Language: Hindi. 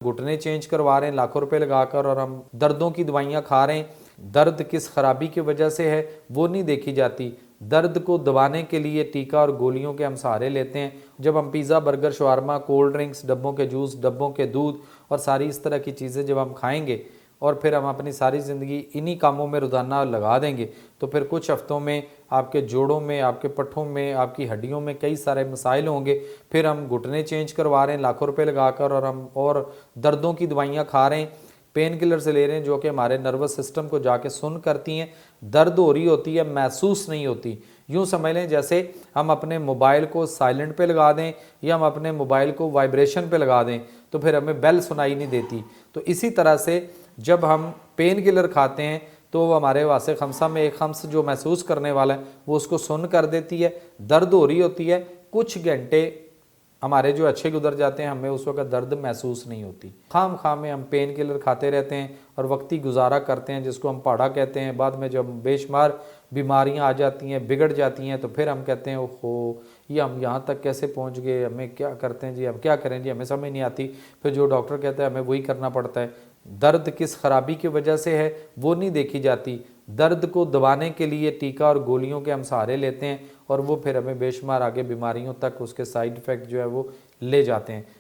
घुटने चेंज करवा रहे हैं लाखों रुपए लगाकर, और हम दर्दों की दवाइयाँ खा रहे हैं। दर्द किस खराबी की वजह से है वो नहीं देखी जाती। दर्द को दबाने के लिए टीका और गोलियों के हम सहारे लेते हैं। जब हम pizza, burger, shawarma, cold drinks, डब्बों के जूस, डब्बों के दूध और सारी इस तरह की चीज़ें जब हम खाएंगे और फिर हम अपनी सारी ज़िंदगी इन्हीं कामों में रोज़ाना लगा देंगे, तो फिर कुछ हफ्तों में आपके जोड़ों में, आपके पट्ठों में, आपकी हड्डियों में कई सारे मसाइल होंगे। फिर हम घुटने चेंज करवा रहे हैं लाखों रुपए लगाकर, और दर्दों की दवाइयाँ खा रहे हैं, पेन किलर से ले रहे हैं जो कि हमारे नर्वस सिस्टम को जाके सुन करती हैं। दर्द हो रही होती है, महसूस नहीं होती। यूँ समझ लें जैसे हम अपने मोबाइल को साइलेंट पे लगा दें या हम अपने मोबाइल को वाइब्रेशन पे लगा दें तो फिर हमें बेल सुनाई नहीं देती। तो इसी तरह से जब हम पेन किलर खाते हैं तो वो हमारे वासे खमसा में एक खम्स जो महसूस करने वाला है वो उसको सुन कर देती है। दर्द हो रही होती है, कुछ घंटे हमारे जो अच्छे गुजर जाते हैं, हमें उस वक्त दर्द महसूस नहीं होती। खाम खाम में हम पेन किलर खाते रहते हैं और वक्ती गुजारा करते हैं, जिसको हम पाड़ा कहते हैं। बाद में जब बेशुमार बीमारियां आ जाती हैं, बिगड़ जाती हैं, तो फिर हम कहते हैं ओहो ये हम यहाँ तक कैसे पहुँच गए, हमें क्या करते हैं जी, हम क्या करें जी, हमें समझ नहीं आती। फिर जो डॉक्टर कहता है हमें वही करना पड़ता है। दर्द किस खराबी की वजह से है वो नहीं देखी जाती। दर्द को दबाने के लिए टीका और गोलियों के हम सहारे लेते हैं और वो फिर हमें बेशुमार आगे बीमारियों तक उसके साइड इफ़ेक्ट जो है वो ले जाते हैं।